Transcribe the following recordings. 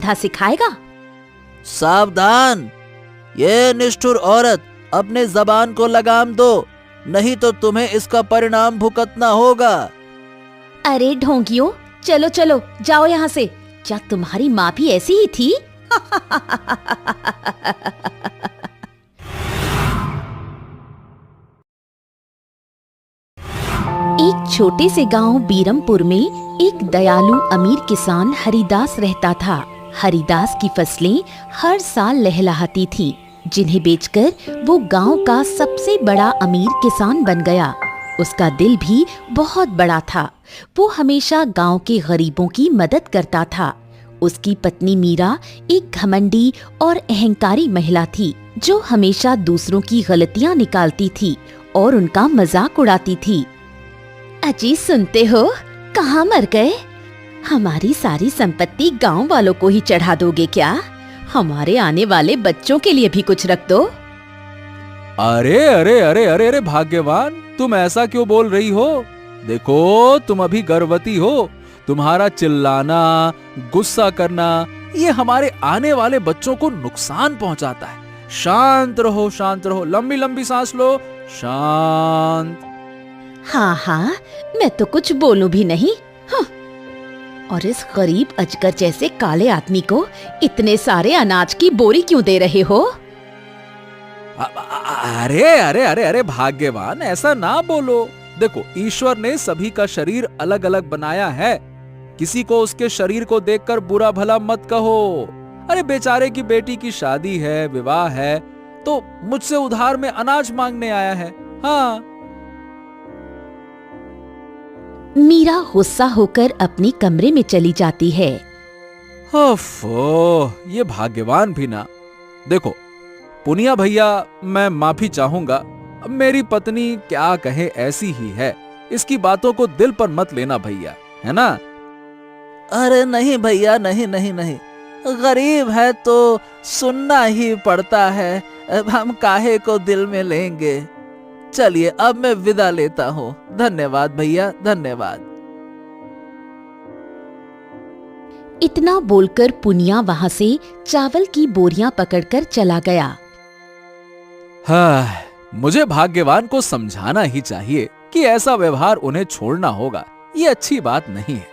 था सिखाएगा। सावधान, ये निष्ठुर औरत, अपने जबान को लगाम दो, नहीं तो तुम्हें इसका परिणाम भुगतना होगा। अरे ढोंगियों, चलो चलो जाओ यहाँ से। क्या तुम्हारी माँ भी ऐसी ही थी? एक छोटे से गांव बीरमपुर में एक दयालु अमीर किसान हरिदास रहता था। हरिदास की फसलें हर साल लहलहाती थीं, जिन्हें बेचकर वो गांव का सबसे बड़ा अमीर किसान बन गया। उसका दिल भी बहुत बड़ा था। वो हमेशा गांव के गरीबों की मदद करता था। उसकी पत्नी मीरा एक घमंडी और अहंकारी महिला थी, जो हमेशा दूसरों की गलतियां निकालती थी और उनका मजाक उड़ाती थी। अजी सुनते हो, कहाँ मर गए? हमारी सारी संपत्ति गांव वालों को ही चढ़ा दोगे क्या? हमारे आने वाले बच्चों के लिए भी कुछ रख दो। अरे अरे अरे अरे अरे भाग्यवान, तुम ऐसा क्यों बोल रही हो? देखो, तुम अभी गर्भवती हो। तुम्हारा चिल्लाना, गुस्सा करना, ये हमारे आने वाले बच्चों को नुकसान पहुंचाता है। शांत रहो, शांत रहो, लंबी लंबी सांस लो, शांत। हाँ हाँ, मैं तो कुछ बोलूं भी नहीं। हाँ। और इस गरीब अजगर जैसे काले आदमी को इतने सारे अनाज की बोरी क्यों दे रहे हो? अरे अरे अरे अरे भाग्यवान, ऐसा ना बोलो। देखो, ईश्वर ने सभी का शरीर अलग अलग बनाया है। किसी को उसके शरीर को देखकर बुरा भला मत कहो। अरे बेचारे की बेटी की शादी है, विवाह है, तो मुझसे उधार में अनाज मांगने आया है। हाँ। मीरा गुस्सा होकर अपने कमरे में चली जाती है। ओफो, ये भाग्यवान भी ना। देखो पुनिया भैया, मैं माफी चाहूंगा। अब मेरी पत्नी क्या कहे ऐसी ही है। इसकी बातों को दिल पर मत लेना भैया, है ना? अरे नहीं भैया, नहीं नहीं नहीं, गरीब है तो सुनना ही पड़ता है। अब हम काहे को दिल में लेंगे। चलिए अब मैं विदा लेता हूँ। धन्यवाद भैया, धन्यवाद। इतना बोलकर पुनिया वहां से चावल की बोरियां पकड़कर चला गया। हाँ, मुझे भाग्यवान को समझाना ही चाहिए कि ऐसा व्यवहार उन्हें छोड़ना होगा। ये अच्छी बात नहीं है।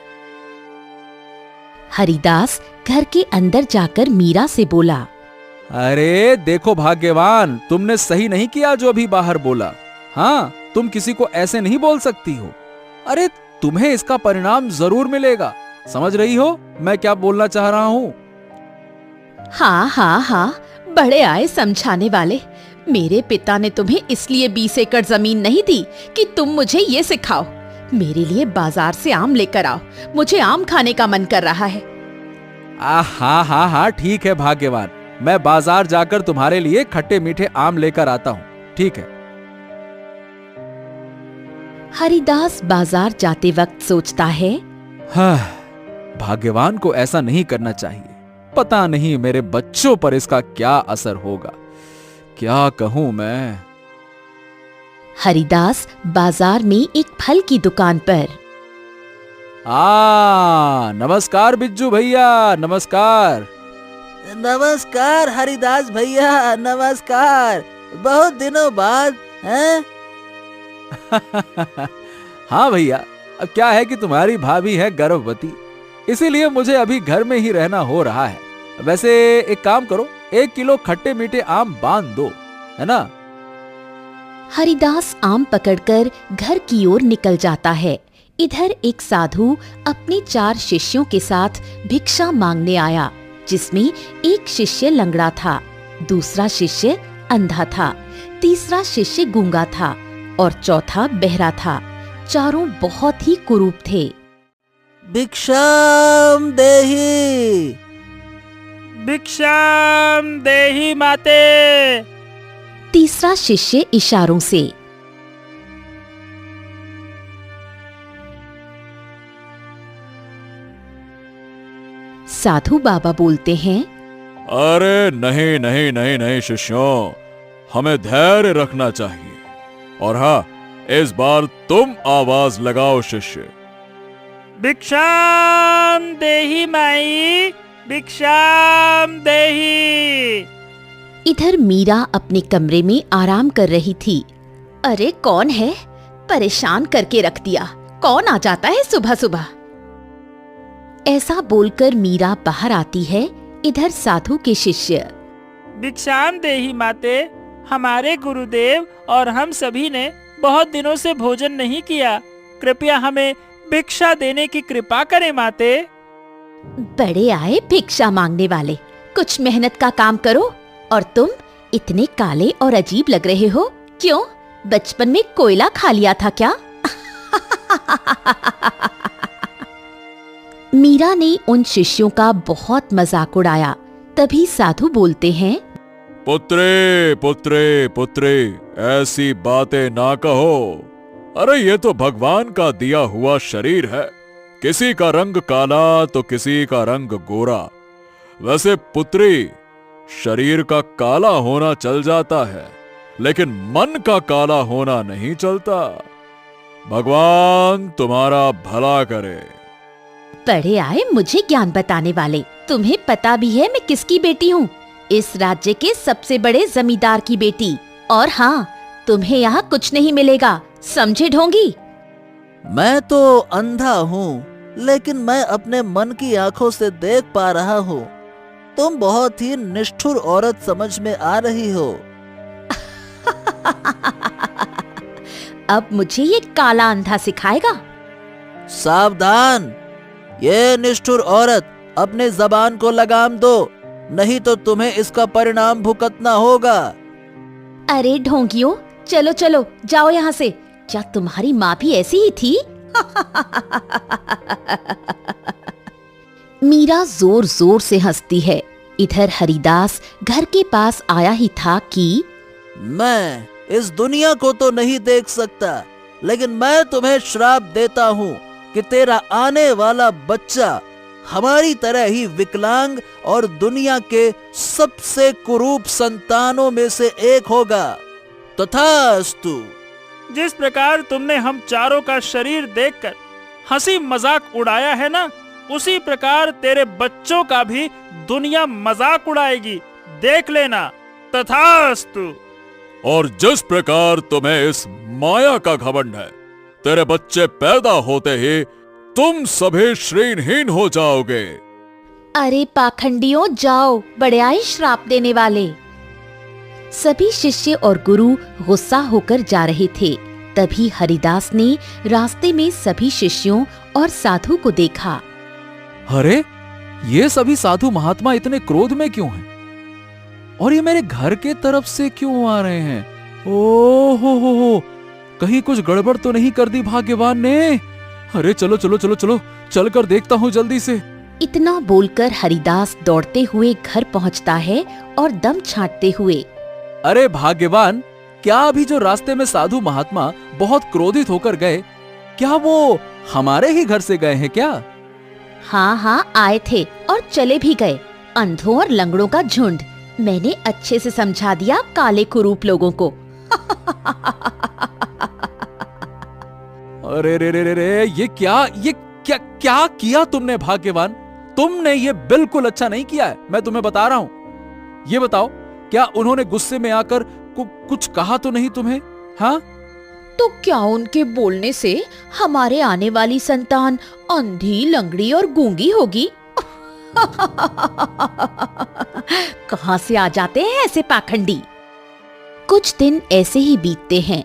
हरिदास घर के अंदर जाकर मीरा से बोला, अरे देखो भाग्यवान, तुमने सही नहीं किया जो अभी बाहर बोला। हाँ, तुम किसी को ऐसे नहीं बोल सकती हो। अरे तुम्हें इसका परिणाम जरूर मिलेगा। समझ रही हो मैं क्या बोलना चाह रहा हूँ? हाँ हाँ हाँ, बड़े आए समझाने वाले। मेरे पिता ने तुम्हें इसलिए 20 एकड़ जमीन नहीं दी कि तुम मुझे ये सिखाओ। मेरे लिए बाजार से आम लेकर आओ, मुझे आम खाने का मन कर रहा है। हाँ हाँ हाँ, ठीक है भाग्यवान, मैं बाजार जाकर तुम्हारे लिए खट्टे मीठे आम लेकर आता हूँ। ठीक है। हरिदास बाजार जाते वक्त सोचता है, हाँ, भाग्यवान को ऐसा नहीं करना चाहिए। पता नहीं मेरे बच्चों पर इसका क्या असर होगा। क्या कहूं मैं। हरिदास बाजार में एक फल की दुकान पर। नमस्कार बिज्जू भैया, नमस्कार। नमस्कार हरिदास भैया, नमस्कार। बहुत दिनों बाद हैं? हाँ भैया, अब क्या है कि तुम्हारी भाभी है गर्भवती, इसीलिए मुझे अभी घर में ही रहना हो रहा है। वैसे एक काम करो, 1 किलो खट्टे मीठे आम बांध दो, है ना? हरिदास आम पकड़कर घर की ओर निकल जाता है। इधर एक साधु अपने 4 शिष्यों के साथ भिक्षा मांगने आया, जिसमें एक शिष्य लंगड़ा था, दूसरा शिष्य अंधा था, तीसरा शिष्य गूंगा था और चौथा बहरा था। चारों बहुत ही कुरूप थे। भिक्षाम देहि, भिक्षाम देहि माते। तीसरा शिष्य इशारों से। साधु बाबा बोलते हैं, अरे नहीं नहीं नहीं नहीं शिष्यों, हमें धैर्य रखना चाहिए। और हाँ, इस बार तुम आवाज लगाओ शिष्य। भिक्षाम देहि माई भिक्षाम देहि। इधर मीरा अपने कमरे में आराम कर रही थी। अरे कौन है? परेशान करके रख दिया। कौन आ जाता है सुबह सुबह? ऐसा बोलकर मीरा बाहर आती है। इधर साधु के शिष्य, भिक्षाम देहि माते, हमारे गुरुदेव और हम सभी ने बहुत दिनों से भोजन नहीं किया, कृपया हमें भिक्षा देने की कृपा करें माते। बड़े आए भिक्षा मांगने वाले, कुछ मेहनत का काम करो। और तुम इतने काले और अजीब लग रहे हो, क्यों? बचपन में कोयला खा लिया था क्या? मीरा ने उन शिष्यों का बहुत मजाक उड़ाया। तभी साधु बोलते हैं, पुत्रे पुत्रे पुत्रे, ऐसी बातें ना कहो। अरे ये तो भगवान का दिया हुआ शरीर है। किसी का रंग काला तो किसी का रंग गोरा। वैसे पुत्री, शरीर का काला होना चल जाता है, लेकिन मन का काला होना नहीं चलता। भगवान तुम्हारा भला करे। बड़े आए मुझे ज्ञान बताने वाले, तुम्हें पता भी है मैं किसकी बेटी हूँ? इस राज्य के सबसे बड़े जमींदार की बेटी। और हाँ, तुम्हें यहाँ कुछ नहीं मिलेगा, समझे ढोंगी? मैं तो अंधा हूँ, लेकिन मैं अपने मन की आंखों से देख पा रहा हूँ। तुम बहुत ही निष्ठुर औरत समझ में आ रही हो। अब मुझे ये काला अंधा सिखाएगा? सावधान, ये निष्ठुर औरत, अपने जबान को लगाम दो, नहीं तो तुम्हें इसका परिणाम भुगतना होगा। अरे ढोंगियों, चलो चलो जाओ यहाँ से। क्या तुम्हारी माँ भी ऐसी ही थी? मीरा जोर जोर से हंसती है। इधर हरिदास घर के पास आया ही था कि मैं इस दुनिया को तो नहीं देख सकता, लेकिन मैं तुम्हें श्राप देता हूँ कि तेरा आने वाला बच्चा हमारी तरह ही विकलांग और दुनिया के सबसे कुरूप संतानों में से एक होगा। तथास्तु। जिस प्रकार तुमने हम चारों का शरीर देखकर हंसी मजाक उड़ाया है ना, उसी प्रकार तेरे बच्चों का भी दुनिया मजाक उड़ाएगी, देख लेना। तथास्तु। और जिस प्रकार तुम्हें इस माया का घमंड है, तेरे बच्चे पैदा होते ही तुम सभी श्रीहीन हो जाओगे। अरे पाखंडियों, जाओ, बड़े आए श्राप देने वाले। सभी शिष्य और गुरु गुस्सा होकर जा रहे थे। तभी हरिदास ने रास्ते में सभी शिष्यों और साधु को देखा। अरे, ये सभी साधु महात्मा इतने क्रोध में क्यों हैं? और ये मेरे घर के तरफ से क्यों आ रहे हैं? हो, कहीं कुछ गड़बड़ तो नहीं कर दी भाग्यवान ने? अरे चलो चलो चलो चलो, चल कर देखता हूँ जल्दी से। इतना बोलकर हरिदास दौड़ते हुए घर पहुँचता है और दम छांटते हुए, अरे भाग्यवान, क्या अभी जो रास्ते में साधु महात्मा बहुत क्रोधित होकर गए, क्या वो हमारे ही घर से गए हैं क्या? हाँ हाँ, आए थे और चले भी गए। अंधों और लंगड़ों का झुंड। मैंने अच्छे से समझा दिया काले कुरूप लोगों को। अरे रे रे रे रे, ये क्या किया तुमने भाग्यवान? तुमने ये बिल्कुल अच्छा नहीं किया है, मैं तुम्हें बता रहा हूँ। ये बताओ, क्या उन्होंने गुस्से में आकर कुछ कहा तो नहीं तुम्हें? हाँ? तो क्या उनके बोलने से हमारे आने वाली संतान अंधी, लंगड़ी और गूंगी होगी? कहाँ से आ जाते हैं ऐसे पाखंडी? कुछ दिन ऐसे ही बीतते हैं।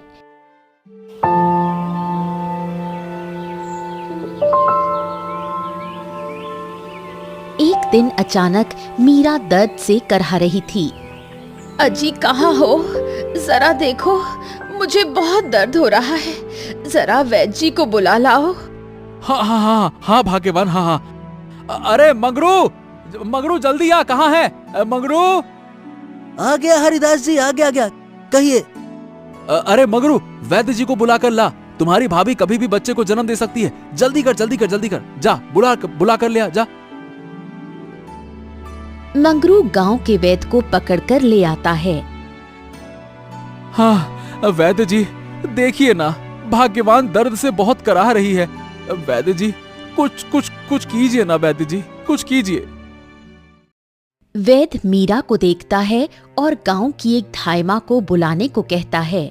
एक दिन अचानक मीरा दर्द से करहा रही थी। अजी कहाँ हो? जरा देखो, मुझे बहुत दर्द हो रहा है, जरा वैद्य जी को बुला लाओ। हाँ हाँ हाँ हाँ भाग्यवान, हाँ हाँ। अरे मंगरू जल्दी आ, कहाँ है मंगरू? आ गया हरिदास जी, आ गया, कहिए। अरे मंगरू, वैद्य जी को बुलाकर ला। तुम्हारी भाभी कभी भी बच्चे को जन्म दे सकती है। जल्दी कर, जा बुला कर ले आ, जा। मंगरू गांव के वैद्य को पकड़कर ले आता है। हाँ वैद्य जी, देखिए ना, भाग्यवान दर्द से बहुत कराह रही है। वैद्य जी, कुछ कीजिए ना वैद्य जी, कुछ कीजिए। वैद्य मीरा को देखता है और गांव की एक धाइमा को बुलाने को कहता है।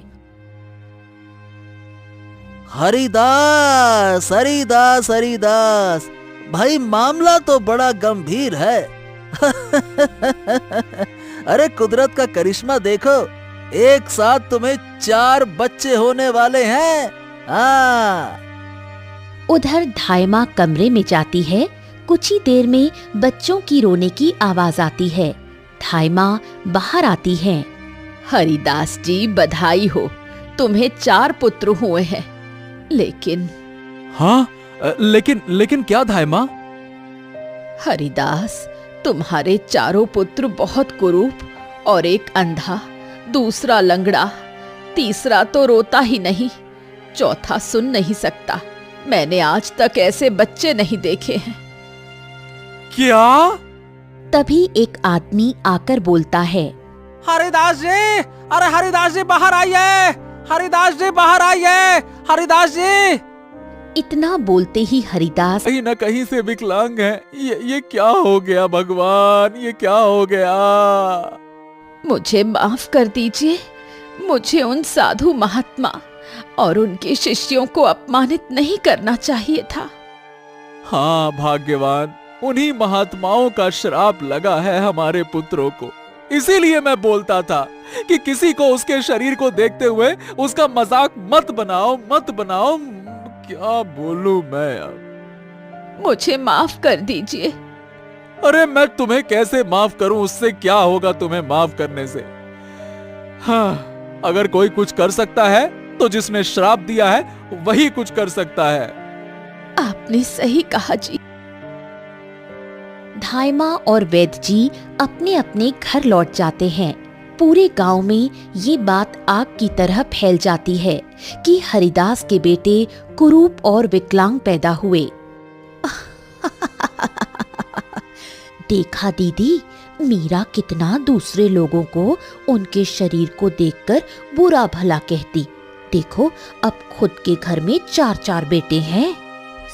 हरिदास हरिदास हरिदास, भाई मामला तो बड़ा गंभीर है। अरे कुदरत का करिश्मा देखो, एक साथ तुम्हें 4 बच्चे होने वाले हैं। हाँ। उधर धाइमा कमरे में जाती है। कुछ ही देर में बच्चों की रोने की आवाज आती है। धाइमा बाहर आती है। हरिदास जी बधाई हो, तुम्हें 4 पुत्र हुए हैं। लेकिन हाँ, लेकिन क्या धाइमा? हरिदास, तुम्हारे 4 पुत्र बहुत कुरूप, और एक अंधा, दूसरा लंगड़ा, तीसरा तो रोता ही नहीं, चौथा सुन नहीं सकता। मैंने आज तक ऐसे बच्चे नहीं देखे हैं। क्या? तभी एक आदमी आकर बोलता है। हरिदास जी, अरे हरिदास जी बाहर आइए, हरिदास जी बाहर आइए, हरिदास जी। इतना बोलते ही हरिदास कहीं न कहीं से विकलांग है। ये क्या हो गया भगवान, ये क्या हो गया? मुझे माफ कर दीजिए, मुझे उन साधु महात्मा और उनके शिष्यों को अपमानित नहीं करना चाहिए था। हाँ भाग्यवान, उन्हीं महात्माओं का श्राप लगा है हमारे पुत्रों को। इसीलिए मैं बोलता था कि किसी को उसके शरीर को देखते हुए उसका मजाक मत बनाओ, मत बनाओ। क्या बोलूं मैं अब? मुझे माफ कर दीजिए। अरे मैं तुम्हें कैसे माफ करूं? उससे क्या होगा तुम्हें माफ करने से? हाँ, अगर कोई कुछ कर सकता है तो जिसने श्राप दिया है वही कुछ कर सकता है। आपने सही कहा जी। धाइमा और वैद्य जी अपने अपने घर लौट जाते हैं। पूरे गांव में ये बात आग की तरह फैल जाती है कि हरिदास के बेटे कुरूप और विकलांग पैदा हुए। देखा दीदी, मीरा कितना दूसरे लोगों को उनके शरीर को देखकर बुरा भला कहती। देखो, अब खुद के घर में 4-4 बेटे हैं।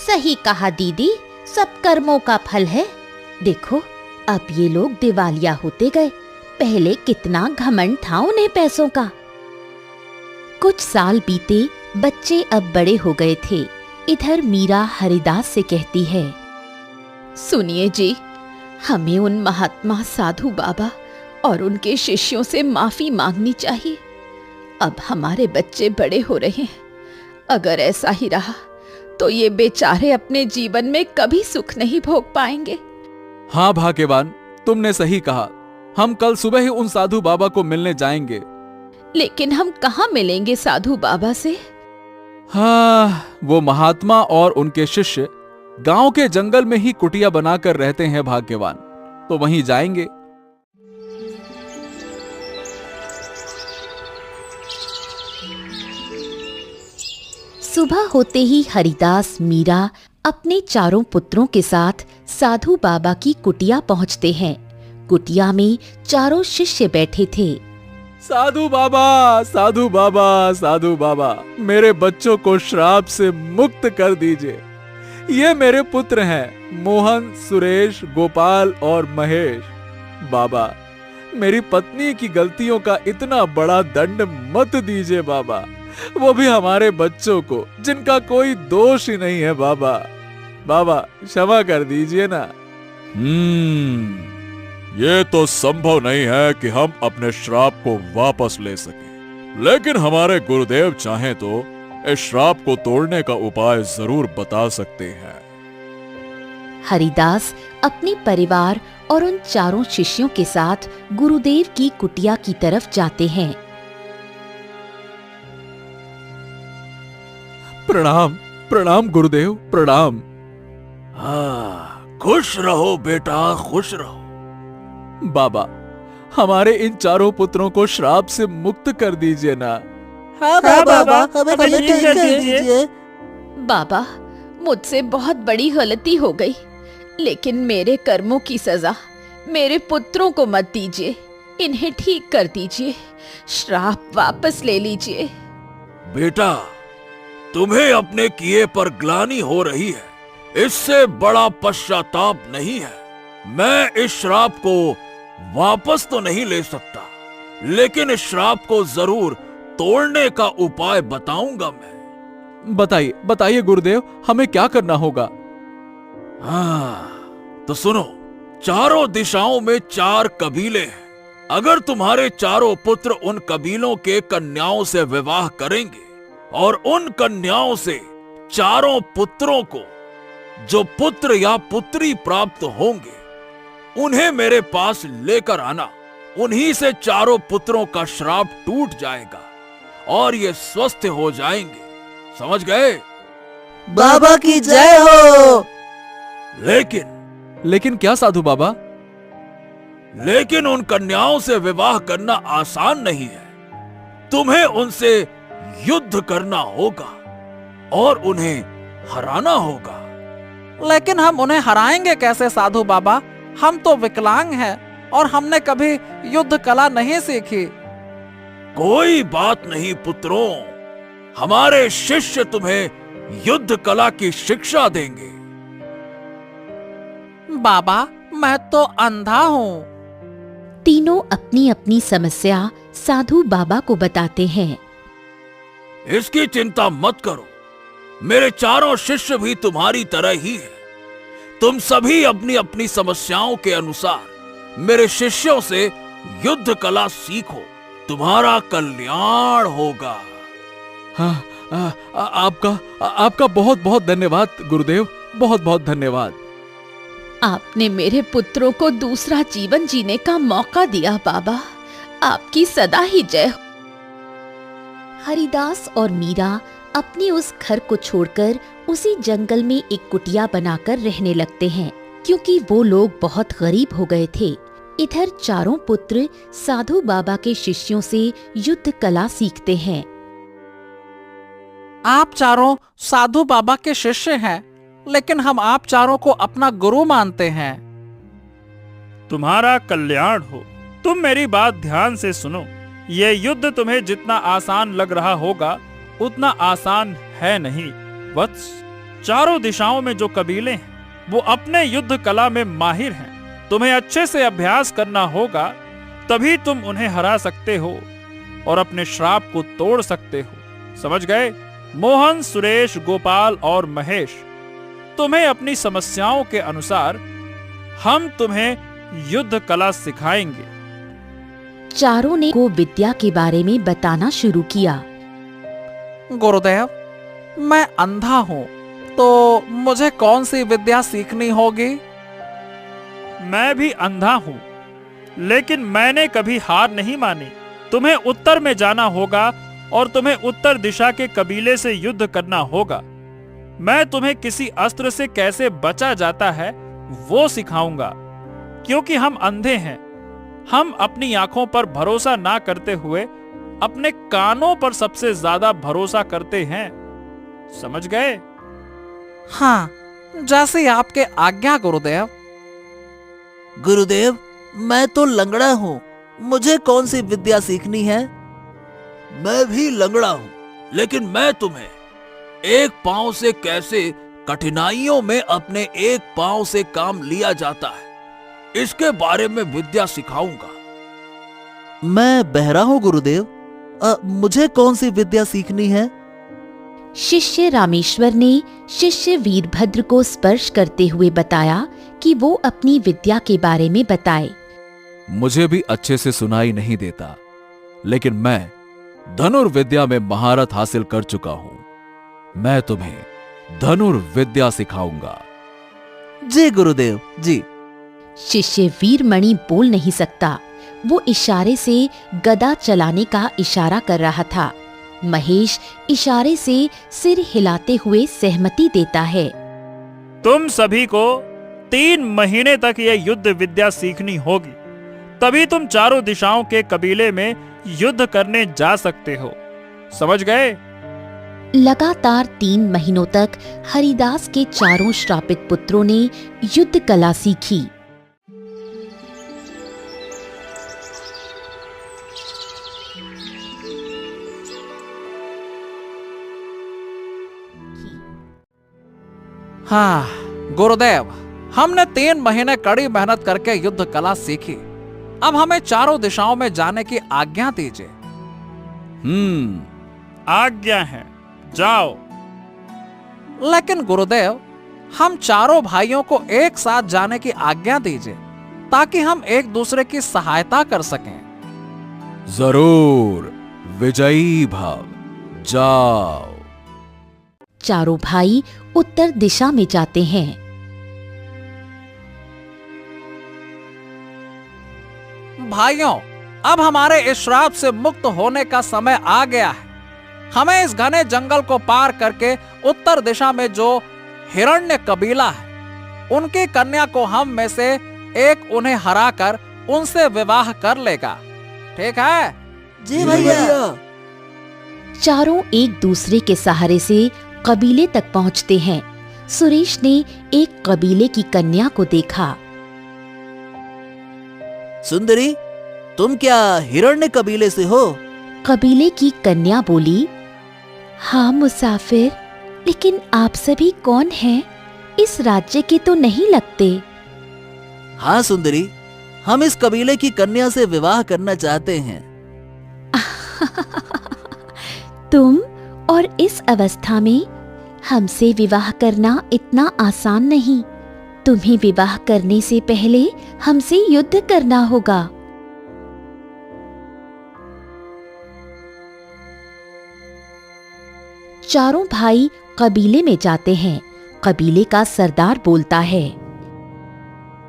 सही कहा दीदी, सब कर्मों का फल है। देखो, अब ये लोग दिवालिया होते गए। पहले कितना घमंड था उन्हें पैसों का। कुछ साल बीते, बच्चे अब बड़े हो गए थे। इधर मीरा हरिदास से कहती है, सुनिए जी, हमें उन महात्मा साधु बाबा और उनके शिष्यों से माफी मांगनी चाहिए। अब हमारे बच्चे बड़े हो रहे हैं। अगर ऐसा ही रहा तो ये बेचारे अपने जीवन में कभी सुख नहीं भोग पाएंगे। हाँ भाग्यवान, तुमने सही कहा। हम कल सुबह ही उन साधु बाबा को मिलने जाएंगे। लेकिन हम कहाँ मिलेंगे साधु बाबा से? हाँ, वो महात्मा और उनके शिष्य गांव के जंगल में ही कुटिया बनाकर रहते हैं भाग्यवान, तो वहीं जाएंगे। सुबह होते ही हरिदास, मीरा अपने 4 पुत्रों के साथ साधु बाबा की कुटिया पहुंचते हैं। कुटिया में 4 शिष्य बैठे थे। साधु बाबा, साधु बाबा, साधु बाबा, मेरे बच्चों को श्राप से मुक्त कर दीजिए। ये मेरे पुत्र हैं, मोहन, सुरेश, गोपाल और महेश। बाबा, मेरी पत्नी की गलतियों का इतना बड़ा दंड मत दीजिए बाबा, वो भी हमारे बच्चों को, जिनका कोई दोष ही नहीं है। बाबा, बाबा क्षमा कर दीजिए ना। ये तो संभव नहीं है कि हम अपने श्राप को वापस ले सकें, लेकिन हमारे गुरुदेव चाहें तो इस श्राप को तोड़ने का उपाय जरूर बता सकते हैं। हरिदास अपने परिवार और उन 4 शिष्यों के साथ गुरुदेव की कुटिया की तरफ जाते हैं। प्रणाम, प्रणाम गुरुदेव, प्रणाम। हाँ, खुश रहो बेटा, खुश रहो। बाबा, हमारे इन 4 पुत्रों को श्राप से मुक्त कर दीजिए ना। हाँ बाबा, हमें ठीक कर दीजिए। बाबा, मुझसे बहुत बड़ी गलती हो गई, लेकिन मेरे कर्मों की सजा मेरे पुत्रों को मत दीजिए। इन्हें ठीक कर दीजिए, श्राप वापस ले लीजिए। बेटा, तुम्हें अपने किए पर ग्लानि हो रही है, इससे बड़ा पश्चाताप नहीं है। मैं इस श्राप को वापस तो नहीं ले सकता, लेकिन इस श्राप को जरूर तोड़ने का उपाय बताऊंगा मैं। बताइए बताइए गुरुदेव, हमें क्या करना होगा? हाँ, तो सुनो, चारों दिशाओं में 4 कबीले हैं। अगर तुम्हारे चारों पुत्र उन कबीलों के कन्याओं से विवाह करेंगे और उन कन्याओं से चारों पुत्रों को जो पुत्र या पुत्री प्राप्त होंगे उन्हें मेरे पास लेकर आना, उन्हीं से चारों पुत्रों का श्राप टूट जाएगा और ये स्वस्थ हो जाएंगे। समझ गए? बाबा की जय हो। लेकिन क्या साधु बाबा? लेकिन उन कन्याओं से विवाह करना आसान नहीं है। तुम्हें उनसे युद्ध करना होगा और उन्हें हराना होगा। लेकिन हम उन्हें हराएंगे कैसे साधु बाबा? हम तो विकलांग हैं और हमने कभी युद्ध कला नहीं सीखी। कोई बात नहीं पुत्रों, हमारे शिष्य तुम्हें युद्ध कला की शिक्षा देंगे। बाबा, मैं तो अंधा हूँ। तीनों अपनी अपनी समस्या साधु बाबा को बताते हैं। इसकी चिंता मत करो, मेरे चारों शिष्य भी तुम्हारी तरह ही हैं। तुम सभी अपनी अपनी समस्याओं के अनुसार मेरे शिष्यों से युद्ध कला सीखो, तुम्हारा कल्याण होगा। हाँ, आपका बहुत बहुत धन्यवाद गुरुदेव, बहुत बहुत धन्यवाद। आपने मेरे पुत्रों को दूसरा जीवन जीने का मौका दिया बाबा, आपकी सदा ही जय हो। हरिदास और मीरा अपने उस घर को छोड़कर उसी जंगल में एक कुटिया बनाकर रहने लगते हैं, क्योंकि वो लोग बहुत गरीब हो गए थे। इधर चारों पुत्र साधु बाबा के शिष्यों से युद्ध कला सीखते हैं। आप चारों साधु बाबा के शिष्य हैं, लेकिन हम आप चारों को अपना गुरु मानते हैं। तुम्हारा कल्याण हो। तुम मेरी बात ध्यान से सुनो। ये युद्ध तुम्हें जितना आसान लग रहा होगा उतना आसान है नहीं वत्स। चारों दिशाओं में जो कबीले हैं वो अपने युद्ध कला में माहिर हैं। तुम्हें अच्छे से अभ्यास करना होगा, तभी तुम उन्हें हरा सकते हो और अपने श्राप को तोड़ सकते हो। समझ गए? मोहन, सुरेश, गोपाल और महेश, तुम्हें अपनी समस्याओं के अनुसार हम तुम्हें युद्ध कला सिखाएंगे। चारों ने को विद्या के बारे में बताना शुरू किया। गुरुदेव, मैं अंधा हूँ, तो मुझे कौन सी विद्या सीखनी होगी? मैं भी अंधा हूँ, लेकिन मैंने कभी हार नहीं मानी। तुम्हें उत्तर में जाना होगा और तुम्हें उत्तर दिशा के कबीले से युद्ध करना होगा। मैं तुम्हें किसी अस्त्र से कैसे बचा जाता है वो सिखाऊंगा, क्योंकि हम अंधे हैं। हम अपनी आंखों पर भरोसा ना करते हुए अपने कानों पर सबसे ज्यादा भरोसा करते हैं। समझ गए? हाँ, जैसे आपके आज्ञा गुरुदेव। गुरुदेव, मैं तो लंगड़ा हूँ, मुझे कौन सी विद्या सीखनी है? मैं भी लंगड़ा हूँ, लेकिन मैं तुम्हें एक पांव से कैसे कठिनाइयों में अपने एक पांव से काम लिया जाता है इसके बारे में विद्या सिखाऊंगा। मैं बहरा हूँ गुरुदेव, मुझे कौन सी विद्या सीखनी है? शिष्य रामेश्वर ने शिष्य वीरभद्र को स्पर्श करते हुए बताया कि वो अपनी विद्या के बारे में बताए। मुझे भी अच्छे से सुनाई नहीं देता, लेकिन मैं धनुर्विद्या में महारत हासिल कर चुका हूं। मैं तुम्हें धनुर्विद्या सिखाऊंगा। जी गुरुदेव जी। शिष्य वीरमणि बोल नहीं सकता, वो इशारे से गदा चलाने का इशारा कर रहा था। महेश इशारे से सिर हिलाते हुए सहमति देता है। तुम सभी को 3 महीने तक यह युद्ध विद्या सीखनी होगी, तभी तुम चारों दिशाओं के कबीले में युद्ध करने जा सकते हो। समझ गए? लगातार 3 महीनों तक हरिदास के चारों श्रापित पुत्रों ने युद्ध कला सीखी। हाँ गुरुदेव, हमने 3 महीने कड़ी मेहनत करके युद्ध कला सीखी, अब हमें चारों दिशाओं में जाने की आज्ञा दीजिए। आज्ञा है, जाओ। लेकिन गुरुदेव, हम चारों भाइयों को एक साथ जाने की आज्ञा दीजिए ताकि हम एक दूसरे की सहायता कर सकें। जरूर, विजयी भव, जाओ। चारों भाई उत्तर दिशा में जाते हैं। भाइयों, अब हमारे इस श्राप से मुक्त होने का समय आ गया है। हमें इस घने जंगल को पार करके उत्तर दिशा में जो हिरण्य कबीला है, उनकी कन्या को हम में से एक उन्हें हराकर उनसे विवाह कर लेगा। ठीक है? जी भैया। चारों एक दूसरे के सहारे से कबीले तक पहुंचते हैं। सुरेश ने एक कबीले की कन्या को देखा। सुंदरी, तुम क्या हिरण्य कबीले से हो? कबीले की कन्या बोली, हाँ मुसाफिर, लेकिन आप सभी कौन हैं? इस राज्य के तो नहीं लगते। हाँ सुंदरी, हम इस कबीले की कन्या से विवाह करना चाहते हैं। तुम और इस अवस्था में हमसे विवाह करना इतना आसान नहीं। तुम्हें विवाह करने से पहले हमसे युद्ध करना होगा। चारों भाई कबीले में जाते हैं। कबीले का सरदार बोलता है,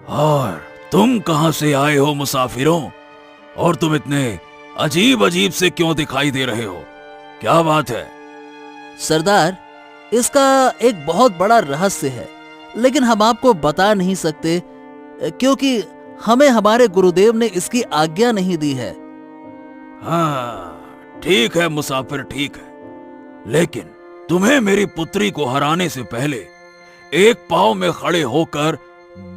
और तुम कहां से आए हो मुसाफिरों? और तुम इतने अजीब अजीब से क्यों दिखाई दे रहे हो? क्या बात है? सरदार, इसका एक बहुत बड़ा रहस्य है, लेकिन हम आपको बता नहीं सकते क्योंकि हमें हमारे गुरुदेव ने इसकी आज्ञा नहीं दी है। हाँ, ठीक है मुसाफिर, ठीक है। लेकिन तुम्हें मेरी पुत्री को हराने से पहले एक पांव में खड़े होकर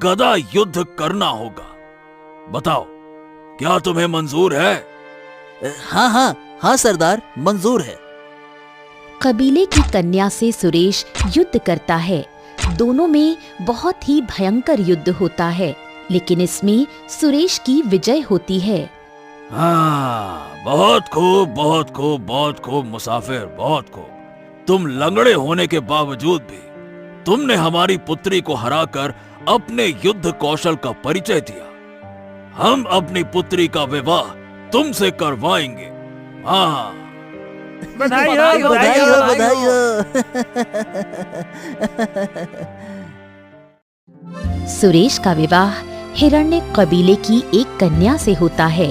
गदा युद्ध करना होगा। बताओ, क्या तुम्हें मंजूर है? हाँ हाँ हाँ सरदार, मंजूर है। कबीले की कन्या से सुरेश युद्ध करता है। दोनों में बहुत ही भयंकर युद्ध होता है, लेकिन इसमें सुरेश की विजय होती है। हाँ, बहुत खूब, बहुत खूब, बहुत खूब मुसाफिर, बहुत खूब। तुम लंगड़े होने के बावजूद भी तुमने हमारी पुत्री को हराकर अपने युद्ध कौशल का परिचय दिया। हम अपनी पुत्री का विवाह तुमसे करवाएंगे। हाँ, बधाई हो, बधाई हो, बधाई हो। बधाई हो। सुरेश का विवाह हिरण्य कबीले की एक कन्या से होता है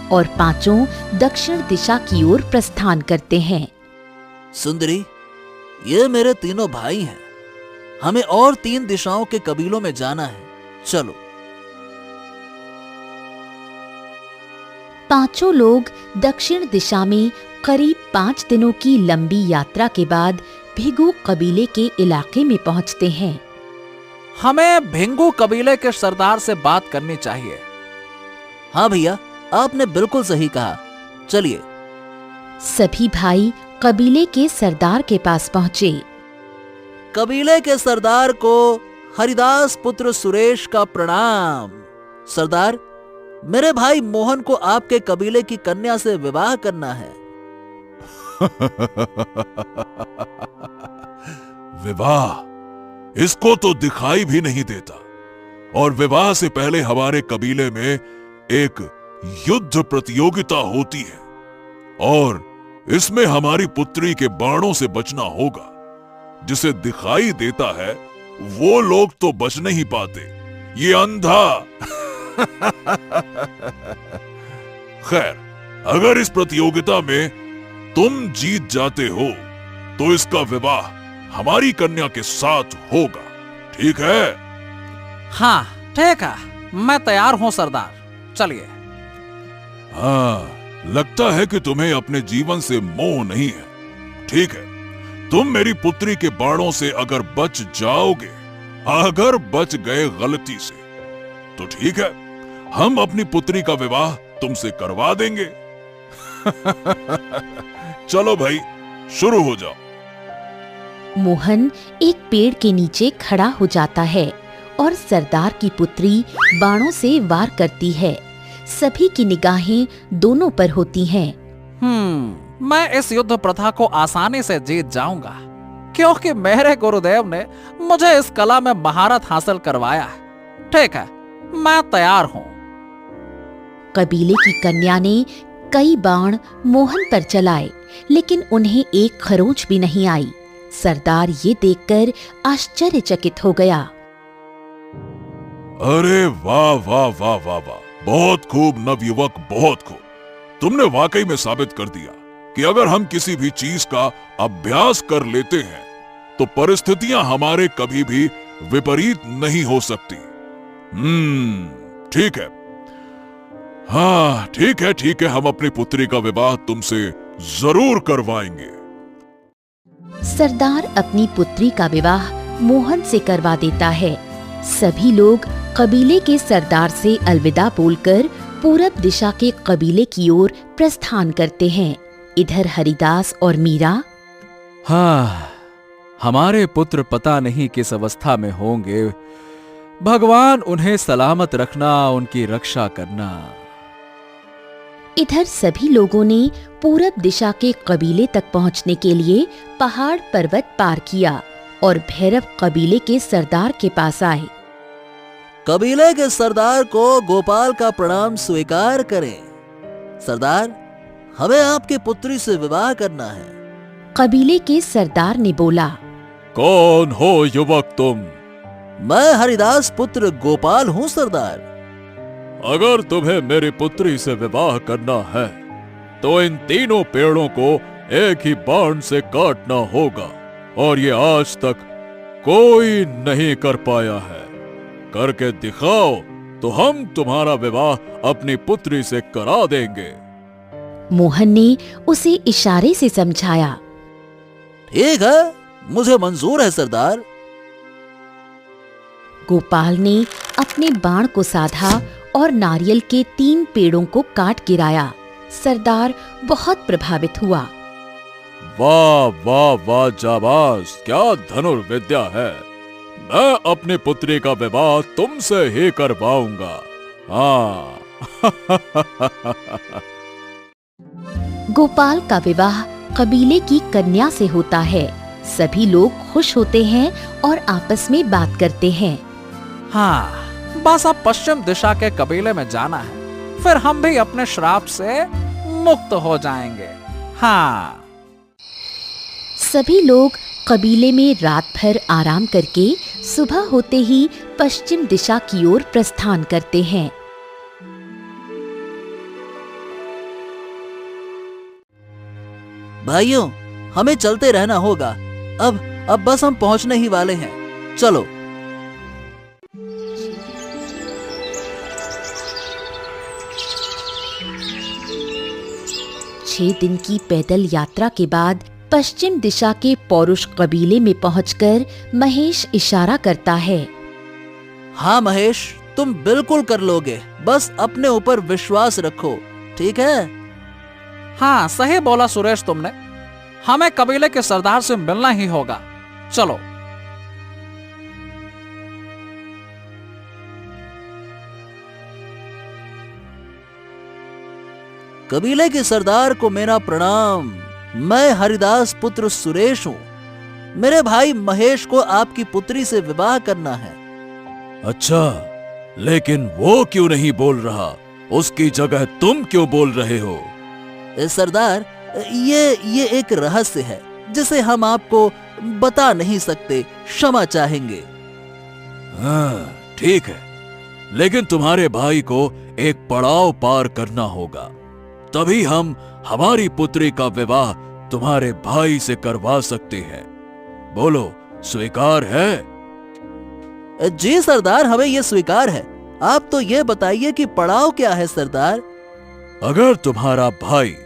और पांचों दक्षिण दिशा की ओर प्रस्थान करते हैं। सुंदरी, ये मेरे तीनों भाई हैं। हमें और 3 दिशाओं के कबीलों में जाना है। चलो। पांचों लोग दक्षिण दिशा में करीब 5 दिनों की लंबी यात्रा के बाद भिगु कबीले के इलाके में पहुंचते हैं। हमें भिंगू कबीले के सरदार से बात करनी चाहिए। हाँ भैया, आपने बिल्कुल सही कहा। चलिए। सभी भाई कबीले के सरदार के पास पहुंचे। कबीले के सरदार को हरिदास पुत्र सुरेश का प्रणाम। सरदार, मेरे भाई मोहन को आपके कबीले की कन्या से विवाह करना है। विवाह? इसको तो दिखाई भी नहीं देता। और विवाह से पहले हमारे कबीले में एक युद्ध प्रतियोगिता होती है और इसमें हमारी पुत्री के बाणों से बचना होगा। जिसे दिखाई देता है वो लोग तो बच नहीं पाते। ये अंधा। खैर, अगर इस प्रतियोगिता में तुम जीत जाते हो तो इसका विवाह हमारी कन्या के साथ होगा। ठीक है? हाँ ठीक है, मैं तैयार हूँ सरदार। चलिए। हाँ, लगता है कि तुम्हें अपने जीवन से मोह नहीं है। ठीक है, तुम मेरी पुत्री के बाणों से अगर बच जाओगे, अगर बच गए गलती से, तो ठीक है, हम अपनी पुत्री का विवाह तुमसे करवा देंगे। चलो भाई, शुरू हो जाओ। मोहन एक पेड़ के नीचे खड़ा हो जाता है और सरदार की पुत्री बाणों से वार करती है। सभी की निगाहें दोनों पर होती हैं। मैं इस युद्ध प्रथा को आसानी से जीत जाऊंगा, क्योंकि मेरे गुरुदेव ने मुझे इस कला में महारत हासिल करवाया है। ठीक है, मैं तैयार हूँ। कबीले की कन्या ने कई बाण मोहन पर चलाए, लेकिन उन्हें एक खरोंच भी नहीं आई। सरदार ये देखकर आश्चर्यचकित हो गया। अरे वाह वाह वाह वाह वाह, बहुत खूब नवयुवक, बहुत खूब। तुमने वाकई में साबित कर दिया कि अगर हम किसी भी चीज का अभ्यास कर लेते हैं तो परिस्थितियां हमारे कभी भी विपरीत नहीं हो सकती। ठीक है, हाँ ठीक है, हम अपनी पुत्री का विवाह तुमसे जरूर करवाएंगे। सरदार अपनी पुत्री का विवाह मोहन से करवा देता है। सभी लोग कबीले के सरदार से अलविदा बोलकर पूरब दिशा के कबीले की ओर प्रस्थान करते हैं। इधर हरिदास और मीरा, हाँ, हमारे पुत्र पता नहीं किस अवस्था में होंगे। भगवान उन्हें सलामत रखना, उनकी रक्षा करना। इधर सभी लोगों ने पूरब दिशा के कबीले तक पहुंचने के लिए पहाड़ पर्वत पार किया और भैरव कबीले के सरदार के पास आए। कबीले के सरदार को गोपाल का प्रणाम स्वीकार करें। सरदार, हमें आपकी पुत्री से विवाह करना है। कबीले के सरदार ने बोला, कौन हो युवक तुम? मैं हरिदास पुत्र गोपाल हूँ सरदार। अगर तुम्हें मेरी पुत्री से विवाह करना है तो इन तीनों पेड़ों को एक ही बाण से काटना होगा, और ये आज तक कोई नहीं कर पाया है। करके दिखाओ तो हम तुम्हारा विवाह अपनी पुत्री से करा देंगे। मोहन ने उसे इशारे से समझाया। ठीक है, मुझे मंजूर है सरदार। गोपाल ने अपने बाण को साधा और नारियल के 3 पेड़ों को काट गिराया। सरदार बहुत प्रभावित हुआ। वाह वाह वाह, जाबाज, क्या धनुर्विद्या है। मैं अपनी पुत्री का विवाह तुमसे ही करवाऊंगा। हाँ। गोपाल का विवाह कबीले की कन्या से होता है। सभी लोग खुश होते हैं और आपस में बात करते हैं। हाँ, बस अब पश्चिम दिशा के कबीले में जाना है, फिर हम भी अपने श्राप से मुक्त हो जाएंगे। हाँ। सभी लोग कबीले में रात भर आराम करके सुबह होते ही पश्चिम दिशा की ओर प्रस्थान करते हैं। भाइयों, हमें चलते रहना होगा। अब बस हम पहुंचने ही वाले हैं। चलो। छह दिन की पैदल यात्रा के बाद पश्चिम दिशा के पौरुष कबीले में पहुंचकर महेश इशारा करता है। हाँ महेश, तुम बिल्कुल कर लोगे, बस अपने ऊपर विश्वास रखो। ठीक है? हाँ, सही बोला सुरेश तुमने। हमें कबीले के सरदार से मिलना ही होगा। चलो। कबीले के सरदार को मेरा प्रणाम। मैं हरिदास पुत्र सुरेश हूँ। मेरे भाई महेश को आपकी पुत्री से विवाह करना है। अच्छा, लेकिन वो क्यों नहीं बोल रहा? उसकी जगह तुम क्यों बोल रहे हो? सरदार, ये एक रहस्य है जिसे हम आपको बता नहीं सकते। क्षमा चाहेंगे। हाँ, ठीक है, लेकिन तुम्हारे भाई को एक पड़ाव पार करना होगा, तभी हम हमारी पुत्री का विवाह तुम्हारे भाई से करवा सकते हैं। बोलो, स्वीकार है? जी सरदार, हमें ये स्वीकार है। आप तो ये बताइए कि पड़ाव क्या है सरदार? अगर तुम्हारा भाई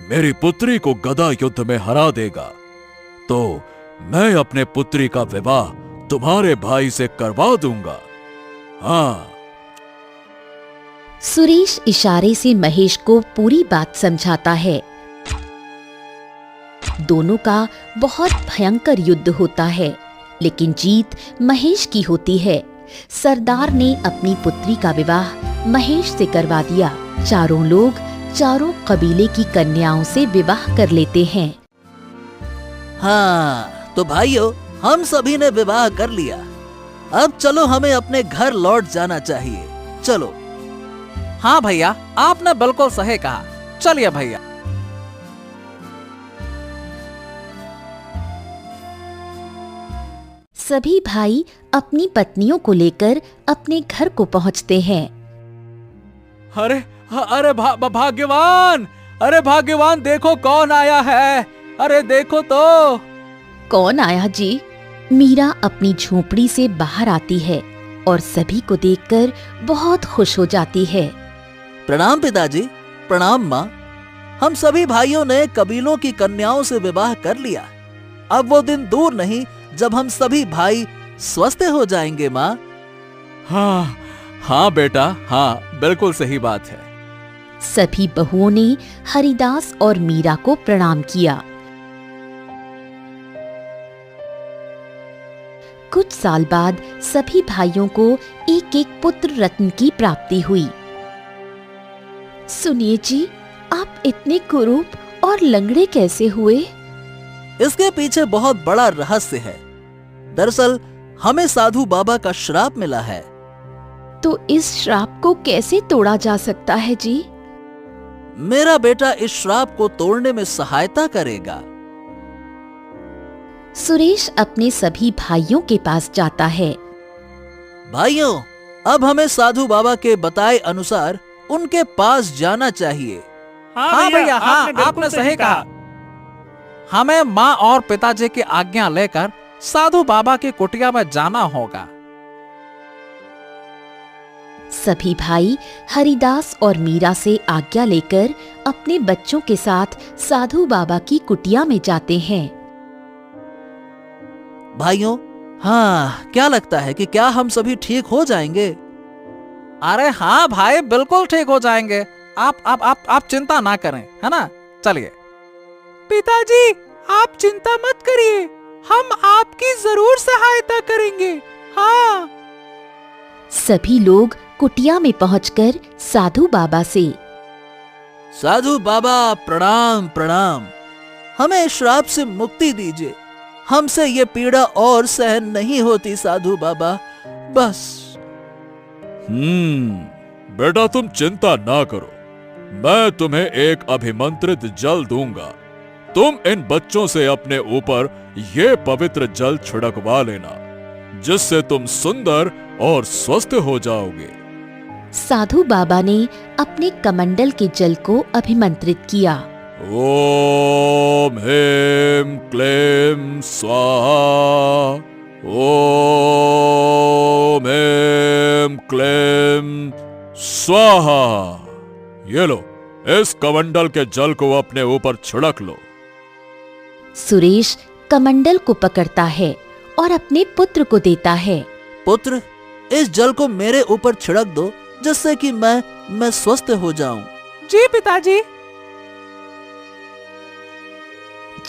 मेरी पुत्री को गदा युद्ध में हरा देगा तो मैं अपने पुत्री का विवाह तुम्हारे भाई से करवा दूंगा। हाँ। सुरेश इशारे से महेश को पूरी बात समझाता है। दोनों का बहुत भयंकर युद्ध होता है, लेकिन जीत महेश की होती है। सरदार ने अपनी पुत्री का विवाह महेश से करवा दिया। चारों लोग चारों कबीले की कन्याओं से विवाह कर लेते हैं। हाँ, तो भाइयों, हम सभी ने विवाह कर लिया। अब चलो हमें अपने घर लौट जाना चाहिए। चलो। हाँ भैया, आपने बिल्कुल सही कहा। चलिए भैया। सभी भाई अपनी पत्नियों को लेकर अपने घर को पहुंचते हैं। अरे अरे भाग्यवान, अरे भाग्यवान, देखो कौन आया है। अरे देखो तो। कौन आया जी? मीरा अपनी झोपड़ी से बाहर आती है और सभी को देखकर बहुत खुश हो जाती है। प्रणाम पिताजी, प्रणाम माँ। हम सभी भाइयों ने कबीलों की कन्याओं से विवाह कर लिया। अब वो दिन दूर नहीं जब हम सभी भाई स्वस्थ हो जाएंगे माँ। हाँ हाँ बेटा, हाँ बिल्कुल सही बात है। सभी बहुओं ने हरिदास और मीरा को प्रणाम किया। कुछ साल बाद सभी भाइयों को एक एक पुत्र रत्न की प्राप्ति हुई। सुनिए जी, आप इतने कुरूप और लंगड़े कैसे हुए? इसके पीछे बहुत बड़ा रहस्य है। दरअसल हमें साधु बाबा का श्राप मिला है। तो इस श्राप को कैसे तोड़ा जा सकता है जी? मेरा बेटा इस श्राप को तोड़ने में सहायता करेगा। सुरेश अपने सभी भाइयों के पास जाता है। भाइयों, अब हमें साधु बाबा के बताए अनुसार उनके पास जाना चाहिए। हाँ भैया, हाँ आपने सही कहा। हमें माँ और पिताजी की आज्ञा लेकर साधु बाबा की कुटिया में जाना होगा। सभी भाई हरिदास और मीरा से आज्ञा लेकर अपने बच्चों के साथ साधु बाबा की कुटिया में जाते हैं। भाइयों, हाँ, क्या लगता है कि क्या हम सभी ठीक हो जाएंगे? अरे हाँ भाई, बिल्कुल ठीक हो जाएंगे। आप चिंता ना करें, है ना? चलिए। पिताजी, आप चिंता मत करिए, हम आपकी जरूर सहायता करेंगे। हाँ। सभी लोग कुटिया में पहुंचकर साधु बाबा से, साधु बाबा प्रणाम प्रणाम, हमें इस श्राप से मुक्ति दीजिए। हमसे ये पीड़ा और सहन नहीं होती साधु बाबा, बस। बेटा तुम चिंता ना करो, मैं तुम्हें एक अभिमंत्रित जल दूंगा। तुम इन बच्चों से अपने ऊपर ये पवित्र जल छिड़कवा लेना, जिससे तुम सुंदर और स्वस्थ हो जाओगे। साधु बाबा ने अपने कमंडल के जल को अभिमंत्रित किया। ओम ह्रीं क्लीं स्वाहा, ओम ह्रीं क्लीं स्वाहा। ये लो, इस कमंडल के जल को अपने ऊपर छिड़क लो। सुरेश कमंडल को पकड़ता है और अपने पुत्र को देता है। पुत्र, इस जल को मेरे ऊपर छिड़क दो, जिससे कि मैं स्वस्थ हो जाऊं। जी पिताजी।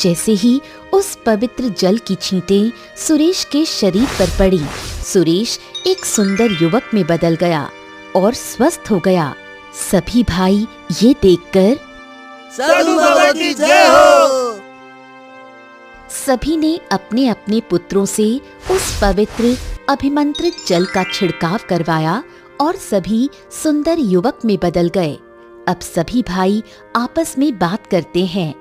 जैसे ही उस पवित्र जल की छींटें सुरेश के शरीर पर पड़ी, सुरेश एक सुंदर युवक में बदल गया और स्वस्थ हो गया। सभी भाई ये देखकर साधु बाबा की जय हो। सभी ने अपने अपने पुत्रों से उस पवित्र अभिमंत्रित जल का छिड़काव करवाया और सभी सुंदर युवक में बदल गए। अब सभी भाई आपस में बात करते हैं।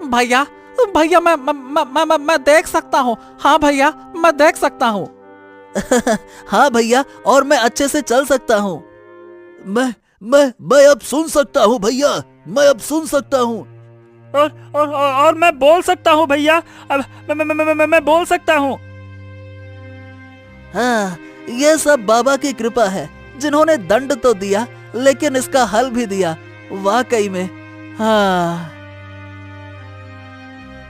भैया भैया, मैं देख सकता हूँ। हाँ भैया, मैं देख सकता हूँ। हाँ भैया, और मैं अच्छे से चल सकता हूँ। मैं अब सुन सकता हूँ भैया, मैं अब सुन सकता हूँ। और मैं बोल सकता हूँ भैया, अब मैं बोल सकता हूँ। हाँ, ये सब बाबा की कृपा है, जिन्होंने दंड तो दिया लेकिन इसका हल भी दिया, वाकई में। हाँ।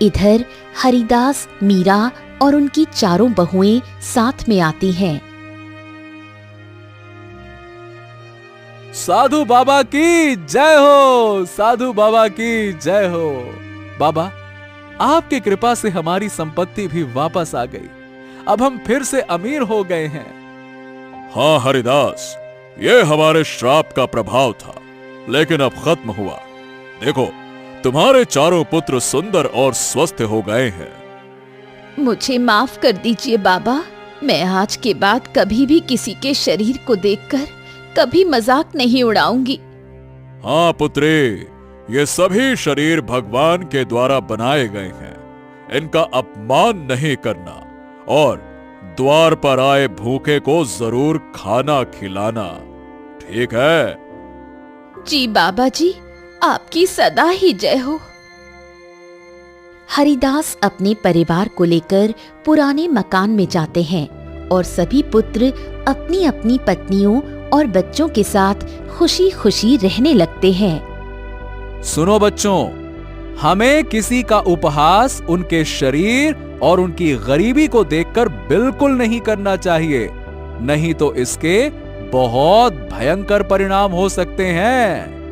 इधर हरिदास, मीरा और उनकी चारों बहुएं साथ में आती हैं। साधु बाबा की जय हो, साधु बाबा की जय हो। बाबा, आपकी कृपा से हमारी संपत्ति भी वापस आ गई। अब हम फिर से अमीर हो गए हैं। हाँ हरिदास, ये हमारे श्राप का प्रभाव था। लेकिन अब खत्म हुआ। देखो, तुम्हारे चारों पुत्र सुंदर और स्वस्थ हो गए हैं। मुझे माफ कर दीजिए बाबा, मैं आज के बाद कभी भी किसी के शरीर को देखकर कभी मजाक नहीं उड़ाऊंगी। हाँ पुत्री, ये सभी शरीर भगवान के द्वारा बनाए गए हैं। इनका अपमान नहीं करना और द्वार पर आए भूखे को जरूर खाना खिलाना, ठीक है? जी बाबा जी, आपकी सदा ही जय हो। हरिदास अपने परिवार को लेकर पुराने मकान में जाते हैं और सभी पुत्र अपनी अपनी पत्नियों और बच्चों के साथ खुशी खुशी रहने लगते हैं। सुनो बच्चों, हमें किसी का उपहास उनके शरीर और उनकी गरीबी को देखकर बिल्कुल नहीं करना चाहिए, नहीं तो इसके बहुत भयंकर परिणाम हो सकते हैं।